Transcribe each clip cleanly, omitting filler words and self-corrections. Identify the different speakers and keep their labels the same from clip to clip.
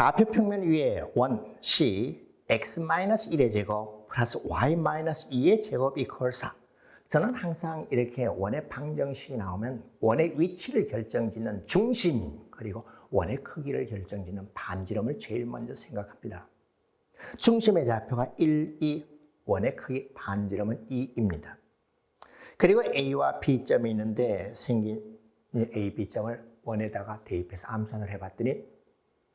Speaker 1: 좌표 평면 위에 원 C x-1의 제곱 플러스 y-2의 제곱 이퀄 4. 저는 항상 이렇게 원의 방정식이 나오면 원의 위치를 결정짓는 중심 그리고 원의 크기를 결정짓는 반지름을 제일 먼저 생각합니다. 중심의 좌표가 1, 2, 원의 크기 반지름은 2입니다. 그리고 A와 B점이 있는데 생긴 A, B점을 원에다가 대입해서 암산을 해봤더니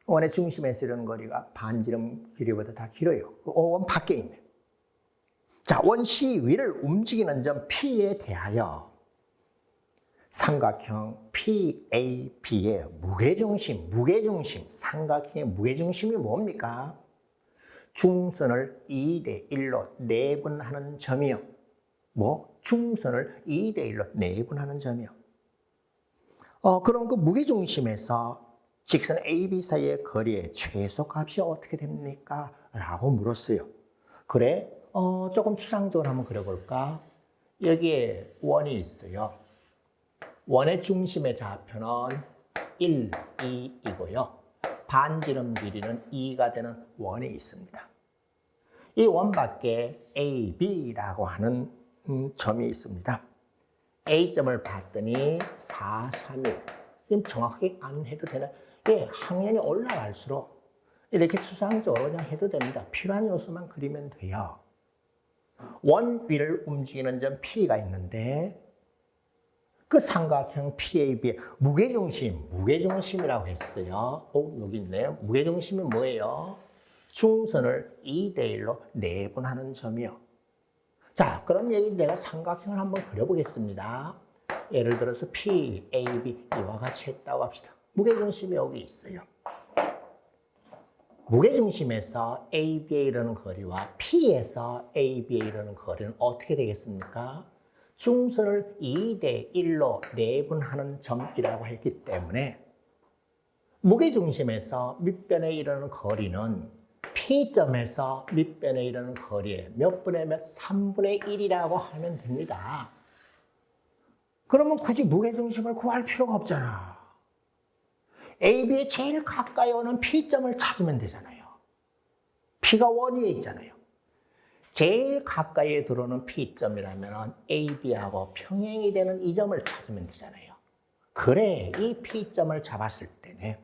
Speaker 1: 원의 중심에서 이르는 거리가 반지름 길이보다 다 길어요. 원 밖에 있네. 자, 원 C 위를 움직이는 점 P에 대하여 삼각형 PAB의 무게중심, 삼각형의 무게중심이 뭡니까? 중선을 2대 1로 내분하는 점이요. 중선을 2대 1로 내분하는 점이요. 그럼 그 무게중심에서 직선 AB 사이의 거리의 최소값이 어떻게 됩니까? 라고 물었어요. 그래, 조금 추상적으로 한번 그려볼까? 여기에 원이 있어요. 원의 중심의 좌표는 1, 2이고요. 반지름 길이는 2가 되는 원이 있습니다. 이 원 밖에 AB라고 하는 점이 있습니다. A점을 봤더니 4, 3, 1. 지금 정확하게 안 해도 되나? 예, 학년이 올라갈수록 이렇게 추상적으로 그냥 해도 됩니다. 필요한 요소만 그리면 돼요. 원 위를 움직이는 점 P가 있는데 그 삼각형 PAB의 무게중심이라고 했어요. 여기 있네요. 무게중심이 뭐예요? 중선을 2대 1로 내분하는 점이요. 자, 그럼 여기 내가 삼각형을 한번 그려보겠습니다. 예를 들어서 PAB 이와 같이 했다고 합시다. 무게중심이 여기 있어요. 무게중심에서 AB에 이르는 거리와 P에서 AB에 이르는 거리는 어떻게 되겠습니까? 중선을 2대 1로 내분하는 점이라고 했기 때문에 무게중심에서 밑변에 이르는 거리는 P점에서 밑변에 이르는 거리의 몇 분의 몇? 3분의 1이라고 하면 됩니다. 그러면 굳이 무게중심을 구할 필요가 없잖아. AB에 제일 가까이 오는 P점을 찾으면 되잖아요. P가 원 위에 있잖아요. 제일 가까이에 들어오는 P점이라면 AB하고 평행이 되는 이 점을 찾으면 되잖아요. 그래, 이 P점을 잡았을 때네.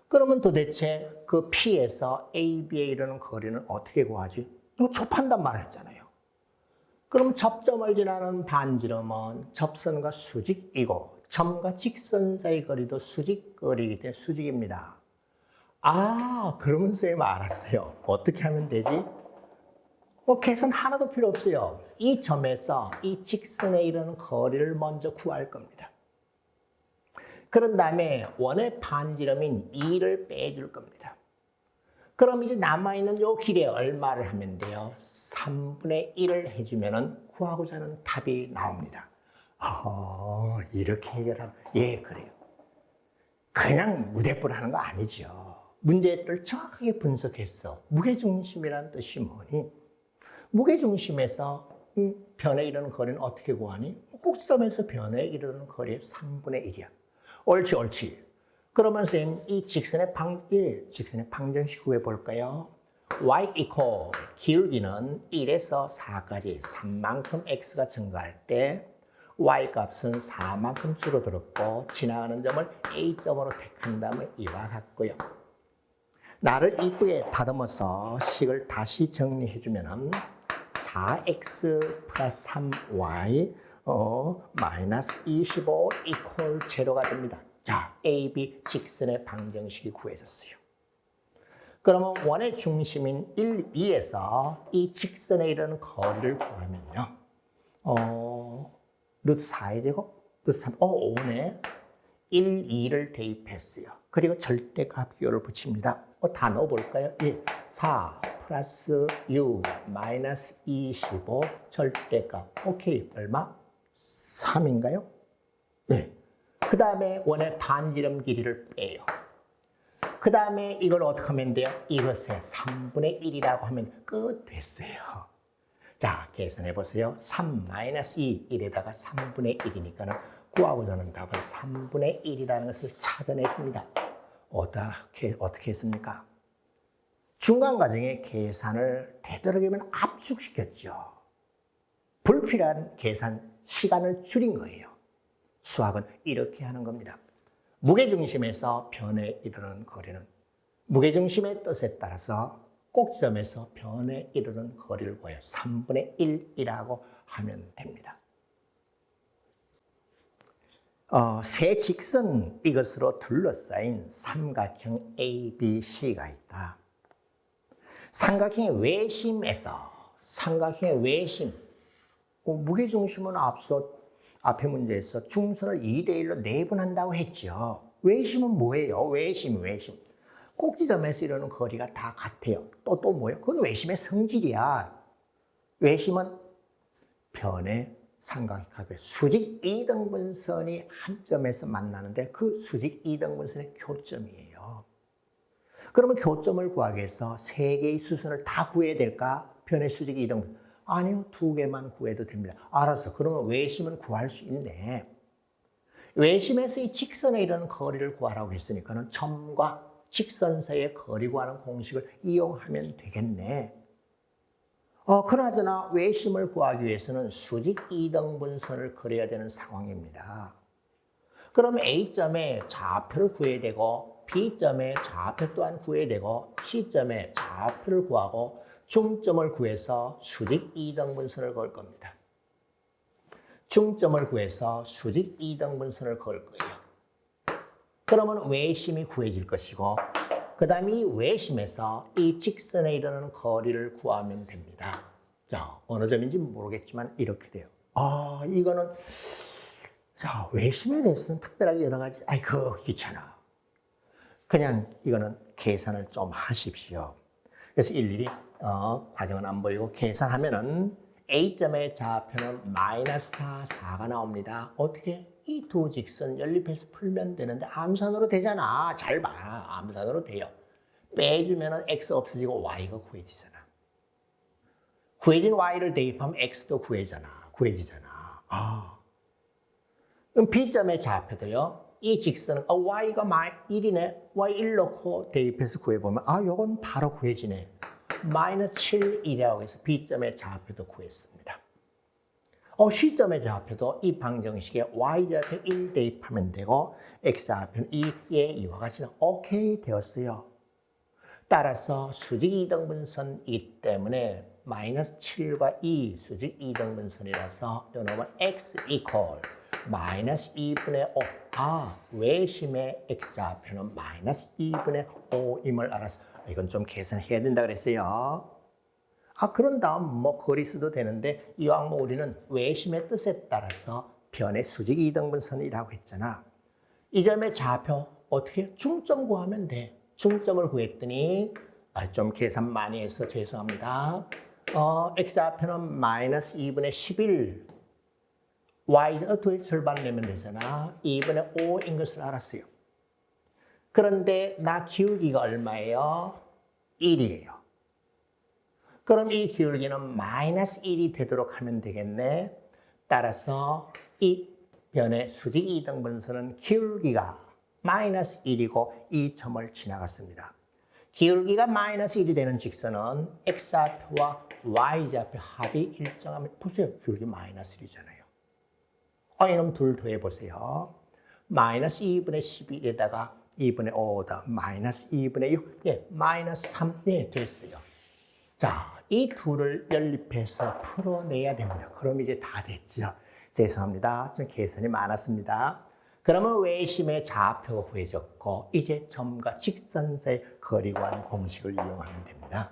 Speaker 1: 그러면 도대체 그 P에서 AB에 이르는 거리는 어떻게 구하지? 이거 좁한단 말을 했잖아요. 그럼 접점을 지나는 반지름은 접선과 수직이고 점과 직선 사이 거리도 수직거리이기 때문에 수직입니다. 그러면 쌤 알았어요. 어떻게 하면 되지? 계산 하나도 필요 없어요. 이 점에서 이 직선에 이르는 거리를 먼저 구할 겁니다. 그런 다음에 원의 반지름인 2를 빼줄 겁니다. 그럼 이제 남아있는 요 길이에 얼마를 하면 돼요? 3분의 1을 해주면 구하고자 하는 답이 나옵니다. 이렇게 해결하면, 예, 그래요. 그냥 무대뽀를 하는 거 아니죠. 문제를 정확하게 분석했어. 무게중심이라는 뜻이 뭐니? 무게중심에서 변에 이르는 거리는 어떻게 구하니? 꼭점에서 변에 이르는 거리의 3분의 1이야. 옳지. 그러면 쌤, 이 직선의 방정식 구해볼까요? y equal 기울기는 1에서 4까지 3만큼 x가 증가할 때 y 값은 4만큼 줄어들었고 지나가는 점을 a점으로 택한 다음에 이와 같고요. 나를 이쁘게 다듬어서 식을 다시 정리해주면 4x 플러스 3y 마이너스 25 이퀄 제로가 됩니다. 자, AB 직선의 방정식이 구해졌어요. 그러면 원의 중심인 1, 2에서 이 직선에 이르는 거리를 구하면요. 루트 4의 제곱, 루트 3, 5네. 1, 2를 대입했어요. 그리고 절대값 비율을 붙입니다. 다 넣어볼까요? 4 플러스 6 마이너스 25 절대값. 오케이, 얼마? 3인가요? 네. 그 다음에 원의 반지름 길이를 빼요. 그 다음에 이걸 어떻게 하면 돼요? 이것의 3분의 1이라고 하면 끝 됐어요. 자, 계산해보세요. 3 마이너스 2, 1에다가 3분의 1이니까는 구하고자 하는 답은 3분의 1이라는 것을 찾아냈습니다. 어떻게 했습니까? 중간 과정에 계산을 되도록이면 압축시켰죠. 불필요한 계산 시간을 줄인 거예요. 수학은 이렇게 하는 겁니다. 무게중심에서 변에 이르는 거리는 무게중심의 뜻에 따라서 꼭지점에서 변에 이르는 거리를 구해요. 3분의 1이라고 하면 됩니다. 세 직선 이것으로 둘러싸인 삼각형 ABC가 있다. 삼각형의 외심, 무게중심은 앞에 문제에서 중선을 2대1로 내분한다고 했죠. 외심은 뭐예요? 외심. 꼭지점에서 이루는 거리가 다 같아요. 또 뭐예요? 그건 외심의 성질이야. 외심은 변의 삼각형의 수직 이등분선이 한 점에서 만나는데 그 수직 이등분선의 교점이에요. 그러면 교점을 구하기 위해서 세 개의 수선을 다 구해야 될까? 변의 수직 이등분선. 아니요, 2개만 구해도 됩니다. 알았어. 그러면 외심은 구할 수 있네. 외심에서 이 직선에 이르는 거리를 구하라고 했으니까는 점과 직선 사이의 거리 구하는 공식을 이용하면 되겠네. 그나저나 외심을 구하기 위해서는 수직 이등분선을 그려야 되는 상황입니다. 그럼 A점의 좌표를 구해야 되고 B점의 좌표 또한 구해야 되고 C점의 좌표를 구하고 중점을 구해서 수직 이등분선을 그을 겁니다. 중점을 구해서 수직 이등분선을 그을 거예요. 그러면 외심이 구해질 것이고 그 다음에 이 외심에서 이 직선에 이르는 거리를 구하면 됩니다. 자, 어느 점인지 모르겠지만 이렇게 돼요. 이거는 자, 외심에 대해서는 특별하게 여러 가지 귀찮아. 그냥 이거는 계산을 좀 하십시오. 그래서 일일이 과정은 안 보이고 계산하면은 A점의 좌표는 마이너스 4가 나옵니다. 어떻게? 이 두 직선 연립해서 풀면 되는데 암산으로 되잖아. 잘 봐. 암산으로 돼요. 빼주면은 X 없어지고 Y가 구해지잖아. 구해진 Y를 대입하면 X도 구해지잖아. 그럼 B점의 좌표도요. 이 직선은 Y가 1이네. Y1 넣고 대입해서 구해보면 요건 바로 구해지네. 마이너스 7이라고 해서 B점의 좌표도 구했습니다. C점의 좌표도 이 방정식에 Y좌표 1 대입하면 되고 X좌표는 2의 이와 같이 오케이 되었어요. 따라서 수직 이등분선이기 때문에 마이너스 7과 2 수직 이등분선이라서 요놈은 X 이퀄 마이너스 2분의 5. 외심의 X좌표는 마이너스 2분의 5임을 알아서 이건 좀 계산해야 된다 그랬어요. 그런 다음 거리 써도 되는데 이왕 우리는 외심의 뜻에 따라서 변의 수직 이등분선이라고 했잖아. 이 점의 좌표 어떻게 중점 구하면 돼. 중점을 구했더니 좀 계산 많이 해서 죄송합니다. X좌표는 마이너스 2분의 11 Y좌표의 절반 내면 되잖아. 2분의 5인 것을 알았어요. 그런데 나 기울기가 얼마예요? 1이에요. 그럼 이 기울기는 마이너스 1이 되도록 하면 되겠네. 따라서 이 변의 수직 이등분선은 기울기가 마이너스 1이고 이 점을 지나갔습니다. 기울기가 마이너스 1이 되는 직선은 X좌표와 Y좌표 합이 일정하면 보세요. 기울기 마이너스 1이잖아요. 이놈 둘 더해보세요. 마이너스 2분의 11에다가 2분의 5다. 마이너스 2분의 6. 마이너스 3. 됐어요. 자, 이 둘을 연립해서 풀어내야 됩니다. 그럼 이제 다 됐죠. 죄송합니다. 좀 계산이 많았습니다. 그러면 외심의 좌표가 구해졌고 이제 점과 직선 사이 거리 구하는 공식을 이용하면 됩니다.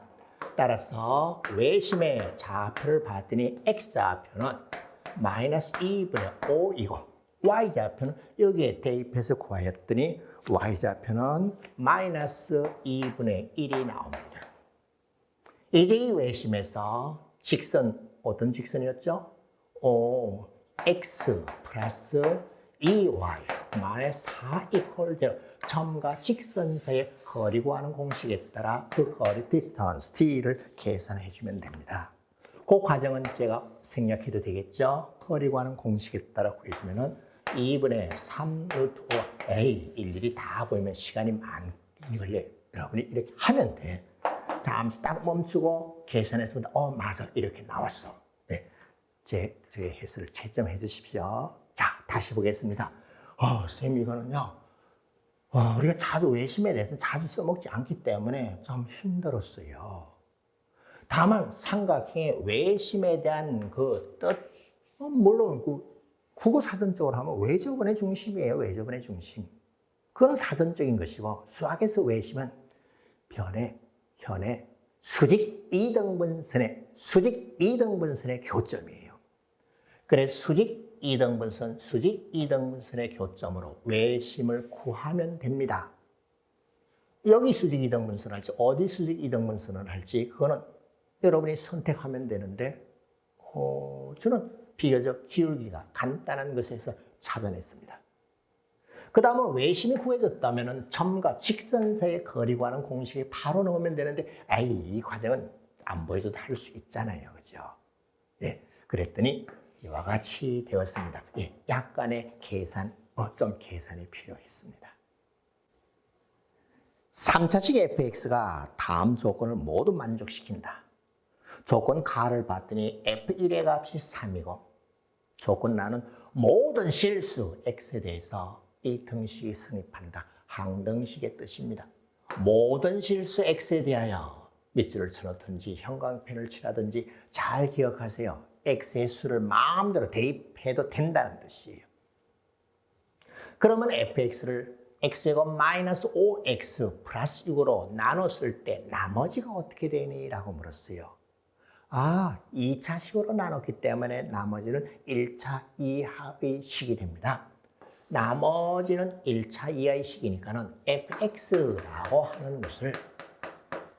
Speaker 1: 따라서 외심의 좌표를 봤더니 X좌표는 마이너스 2분의 5이고 Y좌표는 여기에 대입해서 구하였더니 Y좌표는 마이너스 2분의 1이 나옵니다. 이제 이 외심에서 직선 어떤 직선이었죠? X 플러스 2Y 마이너스 4 이퀄 되는 점과 직선 사이의 거리 구하는 공식에 따라 그 거리 디스턴스 T를 계산해 주면 됩니다. 그 과정은 제가 생략해도 되겠죠? 거리 구하는 공식에 따라 구해주면은 2분의 3 루트 5 에이, 일일이 다 보이면 시간이 많이 걸려요. 여러분이 이렇게 하면 돼. 잠시 딱 멈추고 계산했습니다. 맞아. 이렇게 나왔어. 네. 저의 해설을 채점해 주십시오. 자, 다시 보겠습니다. 쌤, 이거는요. 우리가 자주 외심에 대해서 자주 써먹지 않기 때문에 좀 힘들었어요. 다만 삼각형의 외심에 대한 그 뜻, 물론 그 국어 사전적으로 하면 외접원의 중심이에요. 외접원의 중심. 그건 사전적인 것이고 수학에서 외심은 변의, 현의, 수직 이등분선의 교점이에요. 그래서 수직 이등분선의 교점으로 외심을 구하면 됩니다. 여기 수직 이등분선을 할지 어디 수직 이등분선을 할지 그거는 여러분이 선택하면 되는데 저는 비교적 기울기가 간단한 것에서 차변했습니다. 그 다음은 외심이 구해졌다면 점과 직선 사이의 거리 구하는 공식에 바로 넣으면 되는데 이 과정은 안 보여줘도 할 수 있잖아요. 그죠? 예, 그랬더니 이와 같이 되었습니다. 예, 약간의 계산이 필요했습니다. 3차식 fx가 다음 조건을 모두 만족시킨다. 조건 가를 봤더니 f1의 값이 3이고 조건 나는 모든 실수 x에 대해서 이 등식이 성립한다. 항등식의 뜻입니다. 모든 실수 x에 대하여 밑줄을 쳐놓든지 형광펜을 칠하든지 잘 기억하세요. x의 수를 마음대로 대입해도 된다는 뜻이에요. 그러면 fx를 x제곱 마이너스 5x 플러스 6으로 나눴을 때 나머지가 어떻게 되니? 라고 물었어요. 2차식으로 나눴기 때문에 나머지는 1차 이하의 식이 됩니다. 나머지는 1차 이하의 식이니까는 fx라고 하는 것을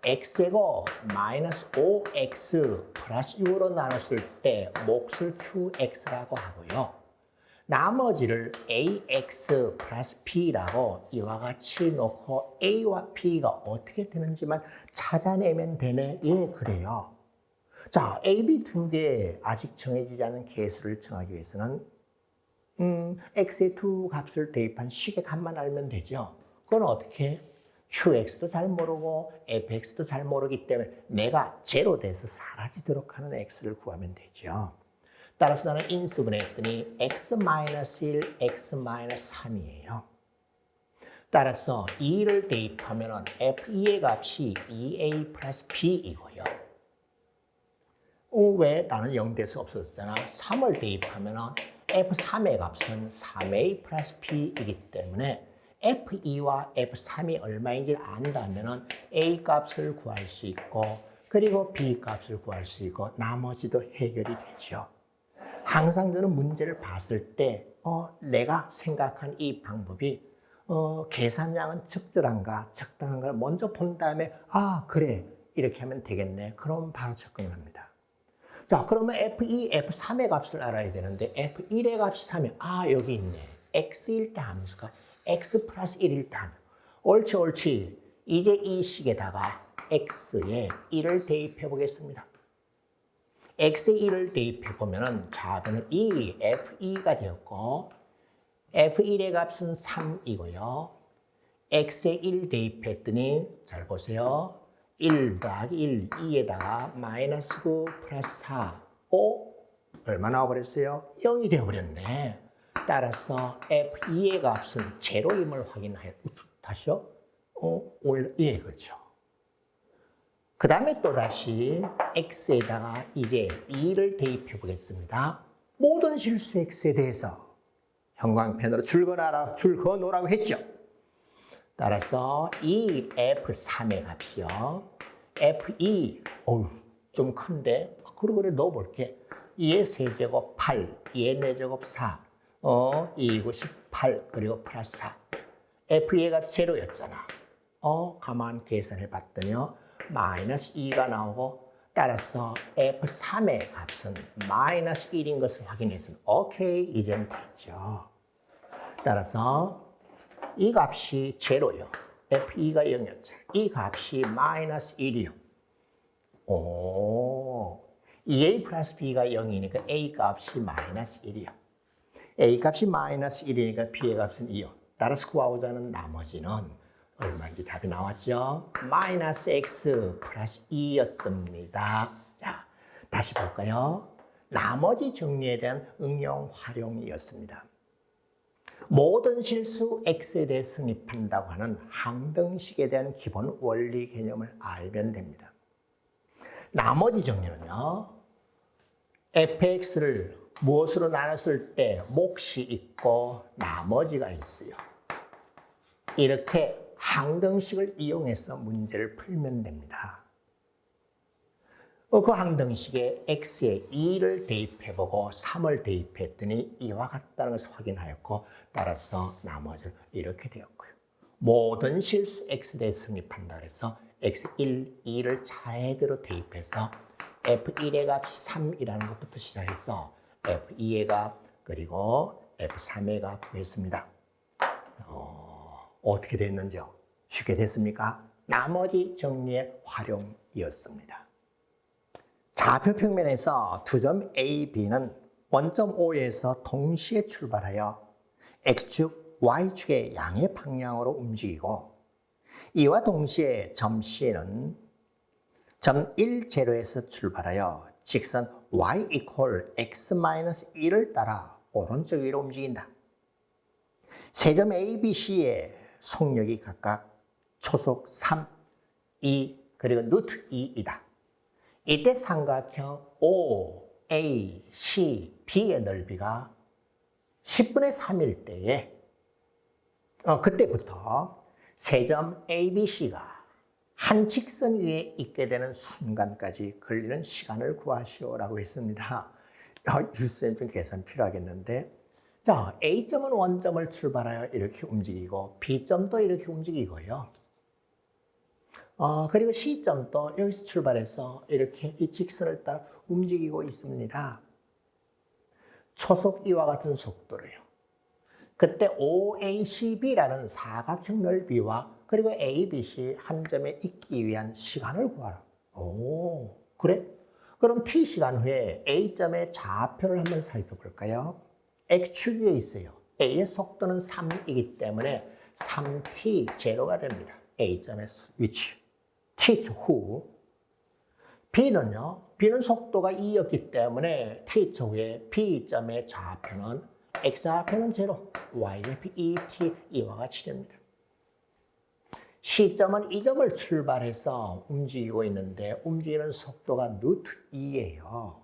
Speaker 1: x제곱 마이너스 5x 플러스 6으로 나눴을 때 몫을 qx라고 하고요. 나머지를 ax 플러스 b라고 이와 같이 놓고 a와 b가 어떻게 되는지만 찾아내면 되네. 예, 그래요. 자, a, b 두 개 아직 정해지지 않은 개수를 정하기 위해서는 x의 두 값을 대입한 식의 값만 알면 되죠. 그건 어떻게? qx도 잘 모르고 fx도 잘 모르기 때문에 내가 제로 돼서 사라지도록 하는 x를 구하면 되죠. 따라서 나는 인수분해했더니 x-1, x-3이에요. 따라서 2를 대입하면 f2의 값이 2a 플러스 b이고요. 왜? 나는 0 될 수 없어졌잖아. 3을 대입하면 f3의 값은 3a 플러스 b이기 때문에 f2와 f3이 얼마인지 안다면 a 값을 구할 수 있고 그리고 b 값을 구할 수 있고 나머지도 해결이 되죠. 항상 저는 문제를 봤을 때 내가 생각한 이 방법이 계산량은 적절한가 적당한가를 먼저 본 다음에 그래 이렇게 하면 되겠네. 그럼 바로 접근을 합니다. 자, 그러면 f2, f3의 값을 알아야 되는데 f1의 값이 3이면 여기 있네. x일 때 함수가 x 플러스 1일 때 함수. 옳지. 이제 이 식에다가 x에 1을 대입해 보겠습니다. x에 1을 대입해 보면은 좌변은 f2가 되었고 f1의 값은 3이고요. x에 1 대입했더니 잘 보세요. 1 더하기 1, 2에다가 마이너스 9 플러스 4, 5 얼마 나와버렸어요? 0이 되어버렸네. 따라서 f2의 값은 제로임을 확인하여 다시요? 예, 그렇죠. 그 다음에 또다시 x에다가 이제 2를 대입해 보겠습니다. 모든 실수 x에 대해서 형광펜으로 줄 그어놓으라고 했죠. 따라서 이 f3의 값이요. f2, 좀 큰데? 그래 넣어볼게. 2의 세제곱 8, 2의 4제곱 4, 2고 18, 그리고 플러스 4. f의 값 제로였잖아. 가만 계산해 봤더니요. 마이너스 2가 나오고 따라서 f3의 값은 마이너스 1인 것을 확인해서 오케이, 이제는 됐죠. 따라서 이 값이 제로요. f2가 0이었죠. 이 값이 마이너스 1이요. 2a 플러스 b가 0이니까 a 값이 마이너스 1이요. a 값이 마이너스 1이니까 b의 값은 2요. 따라서 구하고자 하는 나머지는 얼마인지 답이 나왔죠? 마이너스 x 플러스 2였습니다. 자, 다시 볼까요? 나머지 정리에 대한 응용 활용이었습니다. 모든 실수 x에 대해 성립한다고 하는 항등식에 대한 기본 원리 개념을 알면 됩니다. 나머지 정리는요. fx를 무엇으로 나눴을 때 몫이 있고 나머지가 있어요. 이렇게 항등식을 이용해서 문제를 풀면 됩니다. 그 항등식에 x에 2를 대입해보고 3을 대입했더니 이와 같다는 것을 확인하였고 따라서 나머지를 이렇게 되었고요. 모든 실수 x에 대해 성립한다 그래서 x1, 2를 차례대로 대입해서 f1의 값이 3이라는 것부터 시작해서 f2의 값 그리고 f3의 값 구했습니다. 어떻게 됐는지요? 쉽게 됐습니까? 나머지 정리의 활용이었습니다. 좌표 평면에서 두 점 A, B는 원점 O에서 동시에 출발하여 X축, Y축의 양의 방향으로 움직이고 이와 동시에 점 C는 점 1, 0에서 출발하여 직선 Y equal X-1을 따라 오른쪽 위로 움직인다. 세 점 A, B, C의 속력이 각각 초속 3, 2, 그리고 루트 2이다. 이때 삼각형 OACB의 넓이가 10분의 3일 때에 그때부터 세 점 ABC가 한 직선 위에 있게 되는 순간까지 걸리는 시간을 구하시오라고 했습니다. 유쌤 좀 계산 필요하겠는데 자, A점은 원점을 출발하여 이렇게 움직이고 B점도 이렇게 움직이고요. 그리고 C점도 여기서 출발해서 이렇게 이 직선을 따라 움직이고 있습니다. 초속 이와 같은 속도로요. 그때 OACB라는 사각형 넓이와 그리고 ABC 한 점에 있기 위한 시간을 구하라. 오, 그래? 그럼 T 시간 후에 A점의 좌표를 한번 살펴볼까요? X축 위에 있어요. A의 속도는 3이기 때문에 3t 제로가 됩니다. A점의 위치. T축 후. B는요. B는 속도가 2였기 때문에 T축 후에 B점의 좌표는 X좌표는 제로, Y좌표 2t 이와 같이 됩니다. C점은 이 점을 출발해서 움직이고 있는데 움직이는 속도가 루트 2예요.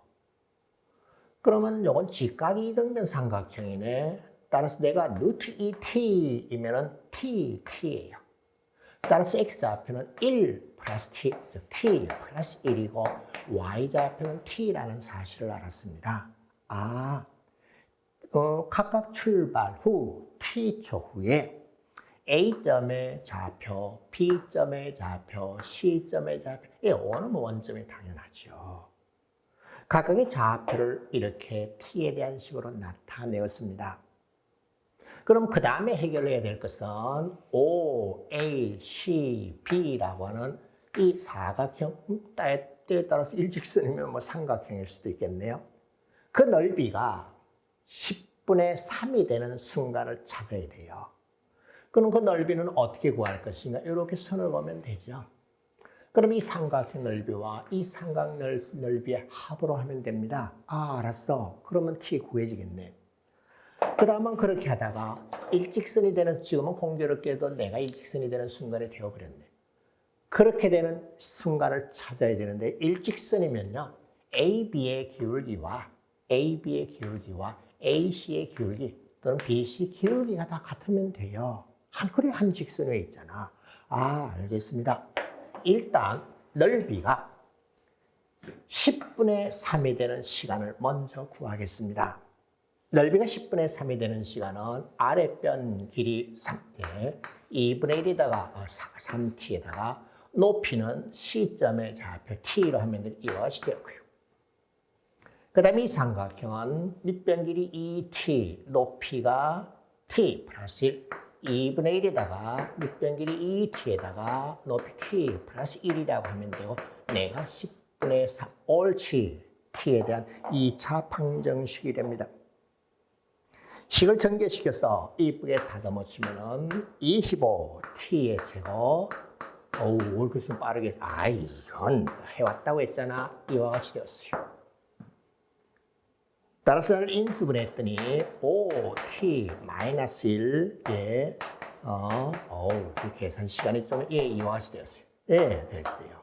Speaker 1: 그러면 이건 직각이 이등변 삼각형이네. 따라서 내가 루트 2t이면은 t예요. 따라서 x좌표는 1 플러스 t, 즉 t 플러스 1이고 y좌표는 t라는 사실을 알았습니다. 각각 출발 후 t초 후에 A점의 좌표, B점의 좌표, C점의 좌표, O는 원점이 당연하죠. 각각의 좌표를 이렇게 t에 대한 식으로 나타내었습니다. 그럼 그 다음에 해결해야 될 것은 O, A, C, B라고 하는 이 사각형, 때에 따라서 일직선이면 뭐 삼각형일 수도 있겠네요. 그 넓이가 10분의 3이 되는 순간을 찾아야 돼요. 그럼 그 넓이는 어떻게 구할 것인가? 이렇게 선을 보면 되죠. 그럼 이 삼각형 넓이와 이 삼각 넓이의 합으로 하면 됩니다. 알았어. 그러면 t 구해지겠네. 그 다음은 그렇게 하다가 일직선이 되는, 지금은 공교롭게도 내가 일직선이 되는 순간이 되어버렸네. 그렇게 되는 순간을 찾아야 되는데 일직선이면요. AB의 기울기와 AC의 기울기 또는 BC 기울기가 다 같으면 돼요. 그래 한 직선 위에 있잖아. 알겠습니다. 일단 넓이가 10분의 3이 되는 시간을 먼저 구하겠습니다. 넓이가 10분의 3이 되는 시간은 아랫변 길이 3에 2분의 1에다가 3t에다가 높이는 C점의 좌표 t로 하면 이와 같이 되었고요. 그 다음에 이 삼각형은 밑변 길이 2t, 높이가 t 플러스 1, 2분의 1에다가 밑변 길이 2t에다가 높이 t 플러스 1이라고 하면 되고 내가 10분의 3, 옳지, t에 대한 2차 방정식이 됩니다. 식을 전개시켜서 이쁘게 다듬어 주면은 25t의 제곱. 어우, 왜 이렇게 빠르게. 이건 해왔다고 했잖아. 이와 같이 되었어요. 따라서 를 인수분해 했더니 5t-1에 그 계산 시간이 좀 이와 같이 되었어요. 예, 됐어요.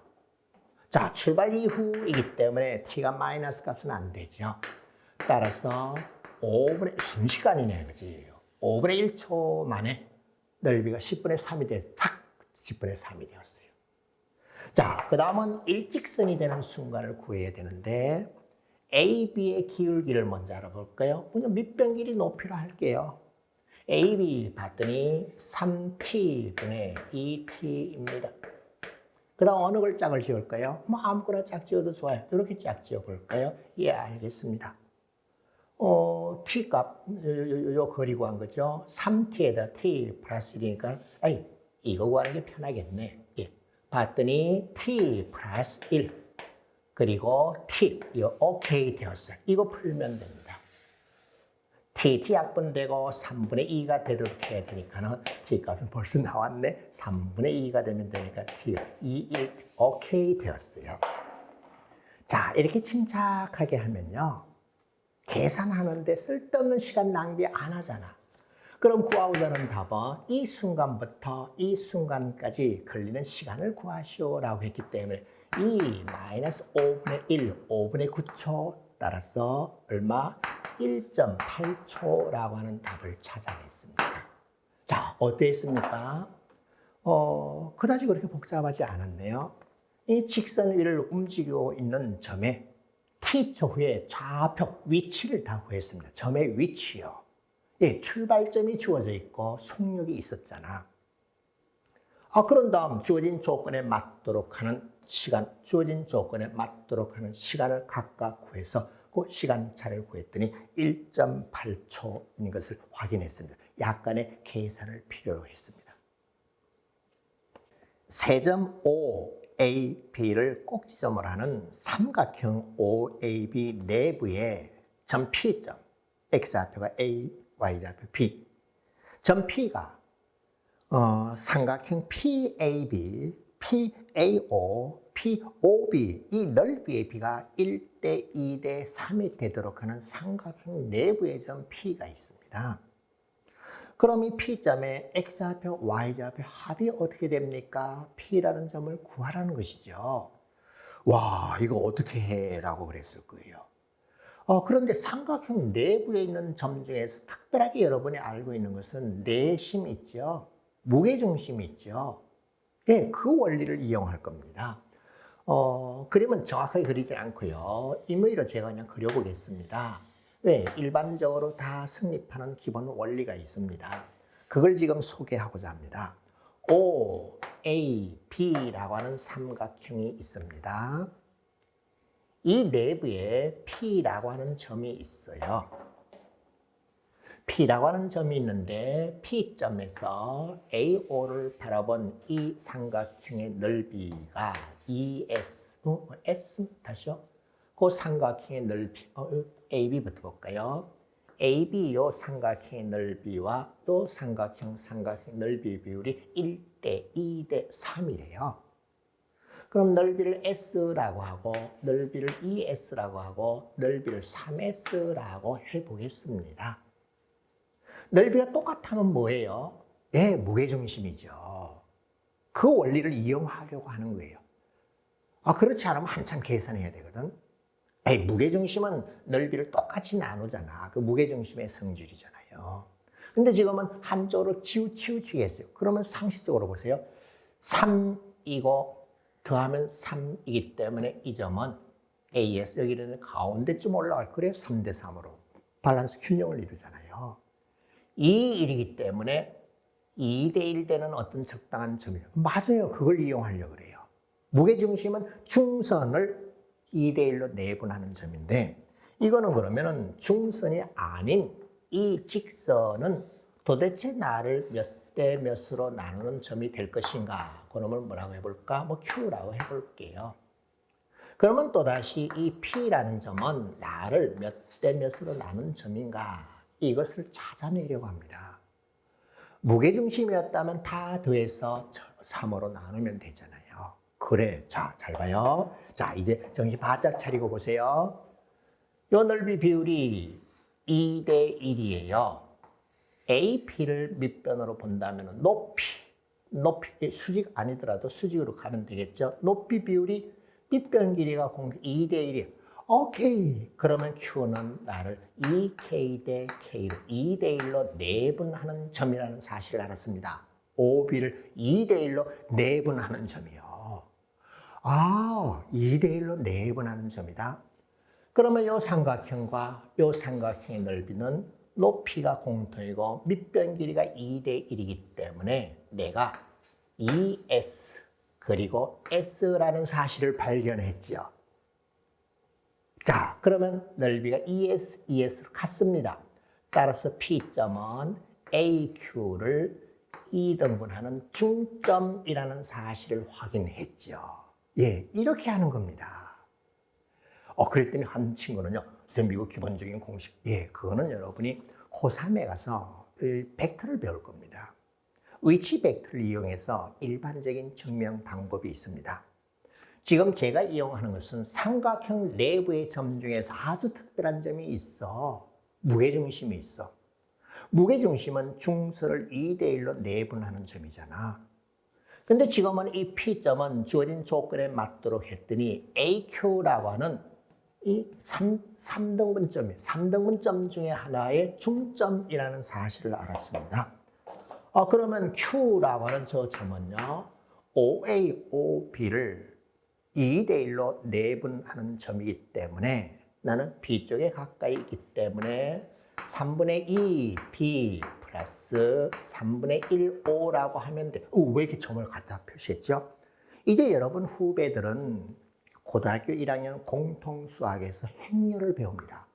Speaker 1: 자, 출발 이후이기 때문에 t가 마이너스 값은 안 되죠. 따라서 5분의 순시간이네, 그지? 5분의 1초 만에 넓이가 10분의 3이 돼서 탁 10분의 3이 되었어요. 자, 그 다음은 일직선이 되는 순간을 구해야 되는데 AB의 기울기를 먼저 알아볼까요? 그냥 밑변 길이 높이로 할게요. AB 봤더니 3t분의 2t입니다. 그 다음 어느 걸 짝을 지을까요? 뭐 아무거나 짝 지어도 좋아요. 이렇게 짝 지어볼까요? 예, 알겠습니다. t 값, 요 거리 구한 거죠. 3t에다 t 플러스 1이니까, 이거 구하는 게 편하겠네. 예. 봤더니 t 플러스 1, 그리고 t, 이거 오케이 되었어요. 이거 풀면 됩니다. t 약분되고 3분의 2가 되도록 해야 되니까는 t 값은 벌써 나왔네. 3분의 2가 되면 되니까 t가 2, 1, 오케이 되었어요. 자, 이렇게 침착하게 하면요. 계산하는데 쓸데없는 시간 낭비 안 하잖아. 그럼 구하고자 하는 답은 이 순간부터 이 순간까지 걸리는 시간을 구하시오라고 했기 때문에 이 마이너스 5분의 1, 5분의 9초 따라서 얼마? 1.8초라고 하는 답을 찾아냈습니다. 자, 어땠습니까? 그다지 그렇게 복잡하지 않았네요. 이 직선 위를 움직이고 있는 점에 t초 후에 좌표, 위치를 다 구했습니다. 점의 위치요. 예, 출발점이 주어져 있고 속력이 있었잖아. 그런 다음 주어진 조건에 맞도록 하는 시간, 주어진 조건에 맞도록 하는 시간을 각각 구해서 그 시간차를 구했더니 1.8초인 것을 확인했습니다. 약간의 계산을 필요로 했습니다. 세점 OAB를 꼭지점으로 하는 삼각형 OAB 내부의 점 P점, X좌표가 A, Y좌표 B. 점 P가 삼각형 PAB, PAO, POB 이 넓이의 B가 1대 2대 3이 되도록 하는 삼각형 내부의 점 P가 있습니다. 그럼 이 P점의 X좌표, Y좌표 합이 어떻게 됩니까? P라는 점을 구하라는 것이죠. 와, 이거 어떻게 해? 라고 그랬을 거예요. 그런데 삼각형 내부에 있는 점 중에서 특별하게 여러분이 알고 있는 것은 내심 있죠. 무게중심이 있죠. 예, 그 원리를 이용할 겁니다. 그림은 정확하게 그리지 않고요. 임의로 제가 그냥 그려보겠습니다. 왜? 일반적으로 다 성립하는 기본 원리가 있습니다. 그걸 지금 소개하고자 합니다. OAB라고 하는 삼각형이 있습니다. 이 내부에 P라고 하는 점이 있어요. P라고 하는 점이 있는데 P점에서 AO를 바라본 이 삼각형의 넓이가 ES, S 다시요. 그 삼각형의 넓이, AB부터 볼까요? AB 요 삼각형의 넓이와 또 삼각형 넓이 비율이 1대 2대 3이래요. 그럼 넓이를 S라고 하고 넓이를 ES라고 하고 넓이를 3S라고 해보겠습니다. 넓이가 똑같으면 뭐예요? 예, 무게중심이죠. 그 원리를 이용하려고 하는 거예요. 그렇지 않으면 한참 계산해야 되거든. 무게중심은 넓이를 똑같이 나누잖아. 그 무게중심의 성질이잖아요. 근데 지금은 한쪽으로 치우치겠어요. 그러면 상식적으로 보세요. 3이고 더하면 3이기 때문에 이 점은 AS 여기는 가운데쯤 올라가요. 그래요. 3대 3으로. 밸런스 균형을 이루잖아요. 2, 1이기 때문에 2대 1 되는 어떤 적당한 점이에요. 맞아요. 그걸 이용하려고 그래요. 무게중심은 중선을 2대 1로 내분하는 점인데 이거는 그러면은 중선이 아닌 이 직선은 도대체 나를 몇 대 몇으로 나누는 점이 될 것인가? 그놈을 뭐라고 해볼까? 뭐 Q라고 해볼게요. 그러면 또다시 이 P라는 점은 나를 몇 대 몇으로 나눈 점인가? 이것을 찾아내려고 합니다. 무게중심이었다면 다 더해서 3으로 나누면 되잖아요. 그래, 자, 잘 봐요. 자, 이제 정신 바짝 차리고 보세요. 요 넓이 비율이 2대 1이에요. AP를 밑변으로 본다면 높이, 수직 아니더라도 수직으로 가면 되겠죠. 높이 비율이 밑변 길이가 2대 1이에요. 오케이. 그러면 Q는 나를 2K 대 K로 2대 1로 내분하는 점이라는 사실을 알았습니다. OB를 2대 1로 내분하는 점이요. 아, 2대 1로 내분하는 점이다. 그러면 이 삼각형과 이 삼각형의 넓이는 높이가 공통이고 밑변 길이가 2대 1이기 때문에 내가 ES 그리고 S라는 사실을 발견했죠. 자, 그러면 넓이가 ES로 같습니다. 따라서 P점은 AQ를 2등분하는 중점이라는 사실을 확인했죠. 예, 이렇게 하는 겁니다. 그랬더니 한 친구는요, 선생님 이거 기본적인 공식. 예, 그거는 여러분이 고3에 가서 벡터를 배울 겁니다. 위치 벡터를 이용해서 일반적인 증명 방법이 있습니다. 지금 제가 이용하는 것은 삼각형 내부의 점 중에서 아주 특별한 점이 있어. 무게중심이 있어. 무게중심은 중서를 2대 1로 내분하는 점이잖아. 근데 지금은 이 P점은 주어진 조건에 맞도록 했더니 AQ라고 하는 이 3등분점 중에 하나의 중점이라는 사실을 알았습니다. 그러면 Q라고 하는 저 점은요, OA, OB를 2대 1로 내분하는 점이기 때문에 나는 B 쪽에 가까이 있기 때문에 3분의 2 B 플러스 3분의 1 O라고 하면 돼. 왜 이렇게 점을 갖다 표시했죠? 이제 여러분 후배들은 고등학교 1학년 공통수학에서 행렬을 배웁니다.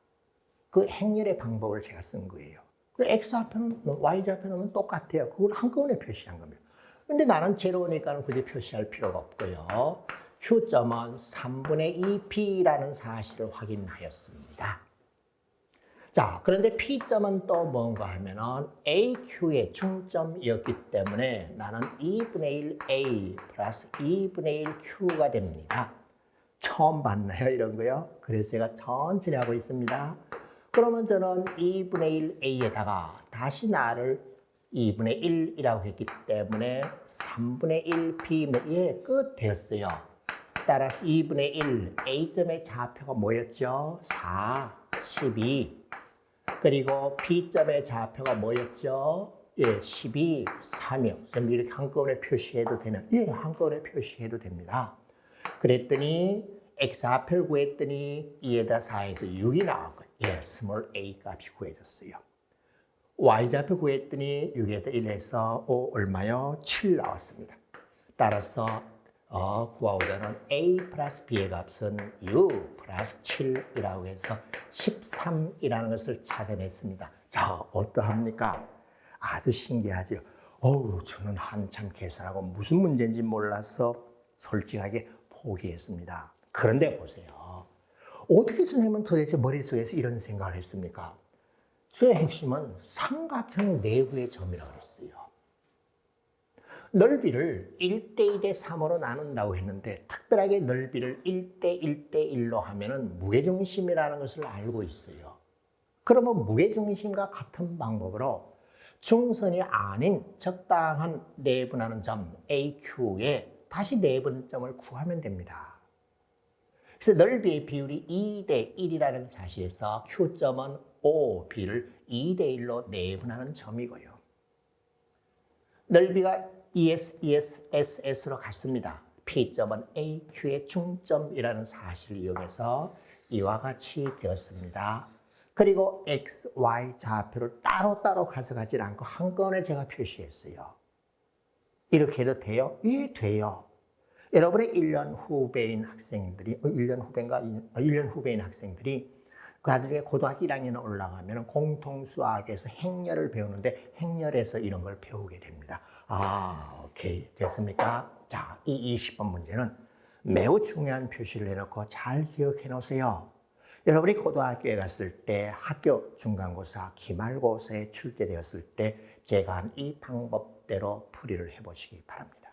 Speaker 1: 그 행렬의 방법을 제가 쓴 거예요. 그 X좌표는 Y좌표는 똑같아요. 그걸 한꺼번에 표시한 겁니다. 근데 나는 제로니까 굳이 표시할 필요가 없고요. Q점은 3분의 2B라는 사실을 확인하였습니다. 자, 그런데 P점은 또 뭔가 하면은 AQ의 중점이었기 때문에 나는 2분의 1 A 플러스 2분의 1 Q가 됩니다. 처음 봤나요? 이런 거요? 그래서 제가 천천히 하고 있습니다. 그러면 저는 2분의 1 A에다가 다시 나를 2분의 1이라고 했기 때문에 3분의 1 B면 끝 되었어요. 따라서 2분의 1 A점의 좌표가 뭐였죠? 4, 12. 그리고 B점의 좌표가 뭐였죠? 예, 12, 3이요. 선생님 이렇게 한꺼번에 표시해도 되나? 예, 한꺼번에 표시해도 됩니다. 그랬더니 X좌표를 구했더니 2에다 4에서 6이 나왔고요. 예, 스몰 a 값이 구해졌어요. Y좌표 구했더니 6에다 1에서 5 얼마요? 7 나왔습니다. 따라서 구하고자는 A 플러스 B의 값은 6 플러스 7이라고 해서 13이라는 것을 찾아냈습니다. 자, 어떠합니까? 아주 신기하죠? 저는 한참 계산하고 무슨 문제인지 몰라서 솔직하게 포기했습니다. 그런데 보세요. 어떻게 선생님은 도대체 머릿속에서 이런 생각을 했습니까? 수의 핵심은 삼각형 내부의 점이라고 그랬어요. 넓이를 1대 2대 3으로 나눈다고 했는데 특별하게 넓이를 1대 1대 1로 하면은 무게중심이라는 것을 알고 있어요. 그러면 무게중심과 같은 방법으로 중선이 아닌 적당한 내분하는 점 AQ에 다시 내분점을 구하면 됩니다. 그래서 넓이의 비율이 2대 1이라는 사실에서 Q점은 OB를 2대 1로 내분하는 점이고요. 넓이가 SS로 같습니다. P점은 AQ의 중점이라는 사실을 이용해서 이와 같이 되었습니다. 그리고 X, Y 좌표를 따로따로 가져가지 않고 한꺼번에 제가 표시했어요. 이렇게 해도 돼요? 예, 돼요. 여러분의 1년 후배인 학생들이, 1년 후배인 학생들이 나중에 고등학교 1학년 올라가면 공통수학에서 행렬을 배우는데 행렬에서 이런 걸 배우게 됩니다. 오케이. 됐습니까? 자, 이 20번 문제는 매우 중요한 표시를 해놓고 잘 기억해 놓으세요. 여러분이 고등학교에 갔을 때 학교 중간고사, 기말고사에 출제되었을 때 제가 한 이 방법대로 풀이를 해보시기 바랍니다.